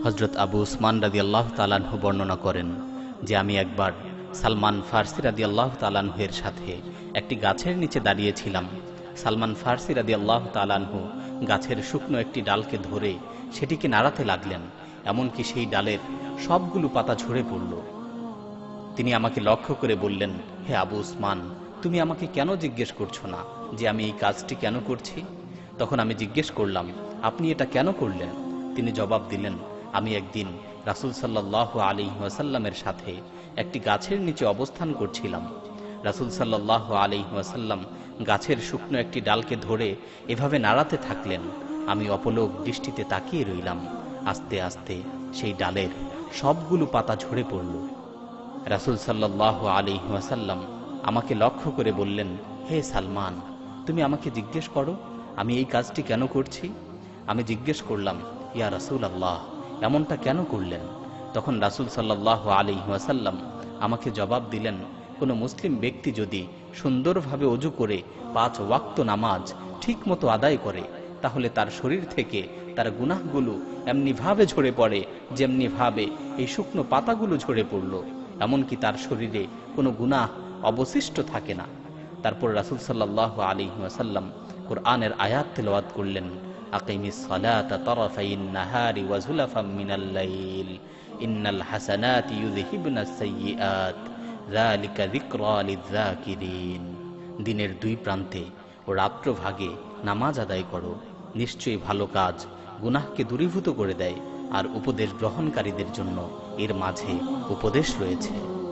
হযরত আবু উসমান রাদিয়াল্লাহু তাআলা আনহু বর্ণনা করেন যে আমি একবার সালমান ফার্সি রাদিয়াল্লাহু তাআলা আনহুর সাথে একটি গাছের নিচে দাঁড়িয়েছিলাম। সালমান ফার্সি রাদিয়াল্লাহু তাআলা আনহু গাছের শুকনো একটি ডালকে ধরে সেটিকে নাড়াতে লাগলেন, এমনকি সেই ডালের সবগুলো পাতা ঝরে পড়ল। তিনি আমাকে লক্ষ্য করে বললেন, হে আবু উসমান, তুমি আমাকে কেন জিজ্ঞেস করছো না যে আমি এই কাজটি কেন করছি? তখন আমি জিজ্ঞেস করলাম, আপনি এটা কেন করলেন? তিনি জবাব দিলেন, আমি একদিন রাসূল সাল্লাল্লাহু আলাইহি ওয়াসাল্লামের সাথে একটি গাছের নিচে অবস্থান করছিলাম। রাসূল সাল্লাল্লাহু আলাইহি ওয়াসাল্লাম গাছের শুকনো একটি ডালকে ধরে এভাবে নাড়াতে থাকলেন। আমি অপলক দৃষ্টিতে তাকিয়ে রইলাম। আস্তে আস্তে সেই ডালের সবগুলো পাতা ঝরে পড়ল। রাসূল সাল্লাল্লাহু আলাইহি ওয়াসাল্লাম আমাকে লক্ষ্য করে বললেন, হে সালমান, তুমি আমাকে জিজ্ঞেস করো আমি এই কাজটি কেন করছি? আমি জিজ্ঞেস করলাম, ইয়া রাসূলুল্লাহ, এমনটা কেন করলেন? তখন রাসূল সাল্লাল্লাহু আলাইহি ওয়াসাল্লাম আমাকে জবাব দিলেন, কোনো মুসলিম ব্যক্তি যদি সুন্দরভাবে ওযু করে 5 ওয়াক্ত নামাজ ঠিকমতো আদায় করে, তাহলে তার শরীর থেকে তার গুনাহগুলো এমনিভাবে ঝরে পড়ে যেমনিভাবে এই শুকনো পাতাগুলো ঝরে পড়ল। এমনকি তার শরীরে কোনো গুনাহ অবশিষ্ট থাকে না। তারপর রাসূল সাল্লাল্লাহু আলাইহি ওয়াসাল্লাম কোরআনের আয়াত তেলাওয়াত করলেন, আকিমিস সালাতা তারাফাইন নাহারি ওয়া যুলাফাম মিনাল লাইল ইন্নাল হাসানাতি ইউযহিবুনাস সাইয়্যাত যালিকা যিকরা লিয-যাকিরিন। দিনের দুই প্রান্তে ও রাত্রভাগে নামাজ আদায় করো, নিশ্চয়ই ভালো কাজ গুনাহকে দূরীভূত করে দেয়, আর উপদেশ গ্রহণকারীদের জন্য এর মাঝে উপদেশ রয়েছে।